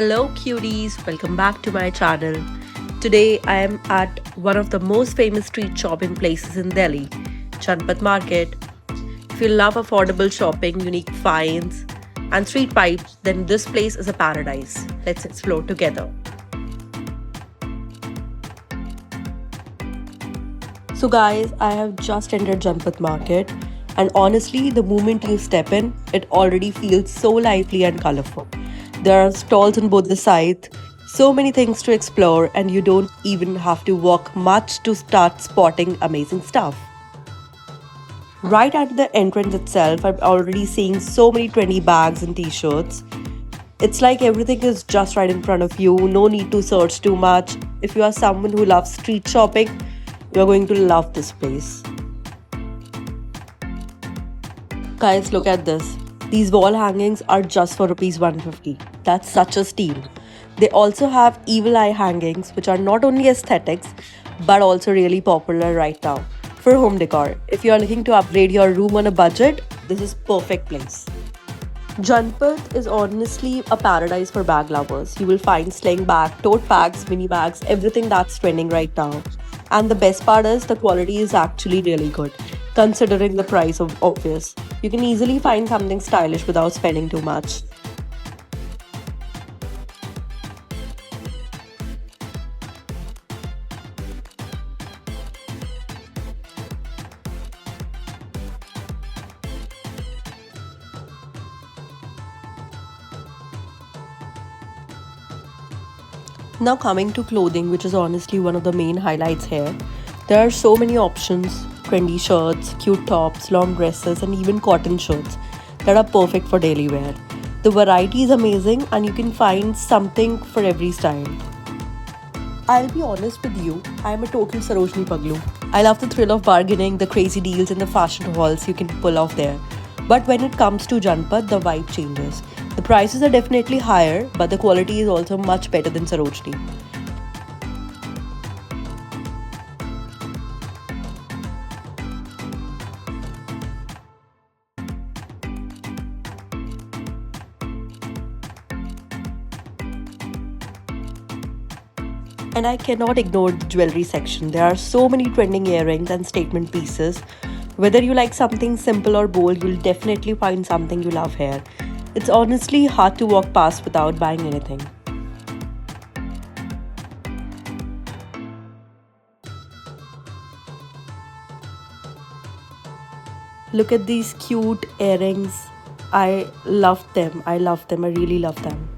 Hello cuties, welcome back to my channel. Today I am at one of the most famous street shopping places in Delhi, Janpat Market. If you love affordable shopping, unique finds and street vibes, then this place is a paradise. Let's explore together. So guys, I have just entered Janpat Market and honestly the moment you step in, it already feels so lively and colorful. There are stalls on both the sides, so many things to explore, and you don't even have to walk much to start spotting amazing stuff. Right at the entrance itself, I'm already seeing so many trendy bags and t shirts. It's like everything is just right in front of you, no need to search too much. If you are someone who loves street shopping, you're going to love this place. Guys, look at this. These wall hangings are just for rupees 150. That's such a steal. They also have evil eye hangings, which are not only aesthetics but also really popular right now for home decor. If you are looking to upgrade your room on a budget, this is perfect place. Janpat is honestly a paradise for bag lovers. You will find sling bag, tote bags, mini bags, everything that's trending right now. And the best part is the quality is actually really good, considering the price of obvious. You can easily find something stylish without spending too much. Now coming to clothing, which is honestly one of the main highlights here. There are so many options, trendy shirts, cute tops, long dresses and even cotton shirts that are perfect for daily wear. The variety is amazing and you can find something for every style. I'll be honest with you, I am a total Sarojini Paglu. I love the thrill of bargaining, the crazy deals and the fashion hauls you can pull off there. But when it comes to Janpat, the vibe changes. The prices are definitely higher, but the quality is also much better than Sarojini. And I cannot ignore the jewelry section. There are so many trending earrings and statement pieces. Whether you like something simple or bold, you'll definitely find something you love here. It's honestly hard to walk past without buying anything. Look at these cute earrings. I love them. I love them. I really love them.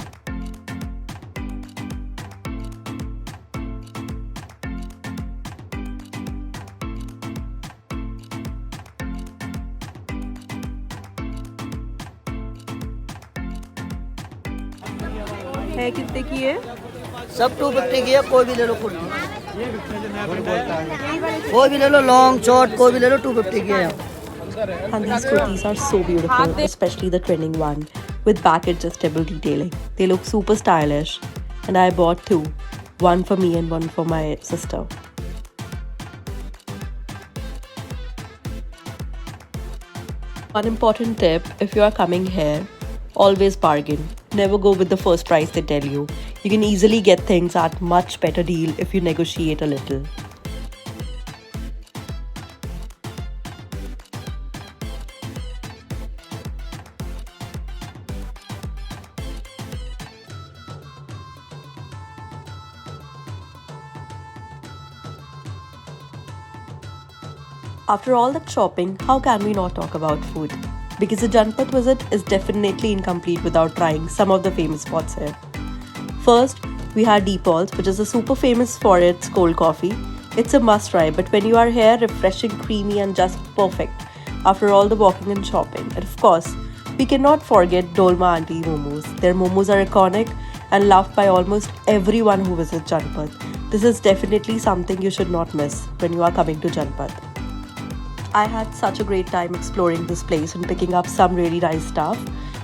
है कितने की है? सब 250 की है, कोई भी ले लो कुर्ती, कोई भी ले लो, लॉन्ग शॉर्ट कोई भी ले लो, 250 की है. And these kurtis are so beautiful, especially the trending one with back adjustable detailing. They look super stylish and I bought two, one for me and one for my sister. One important tip, if you are coming here, always bargain. Never go with the first price they tell you. You can easily get things at much better deal if you negotiate a little. After all that shopping, how can we not talk about food? Because a Janpat visit is definitely incomplete without trying some of the famous spots here. First, we had Deepal's, which is super famous for its cold coffee. It's a must try, but when you are here, refreshing, creamy and just perfect after all the walking and shopping. And of course, we cannot forget Dolma Auntie Momos. Their momos are iconic and loved by almost everyone who visits Janpat. This is definitely something you should not miss when you are coming to Janpat. I had such a great time exploring this place and picking up some really nice stuff.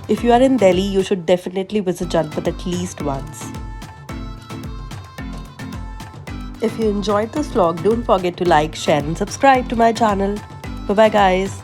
If you are in Delhi, you should definitely visit Janpat at least once. If you enjoyed this vlog, don't forget to like, share and subscribe to my channel. Bye bye guys.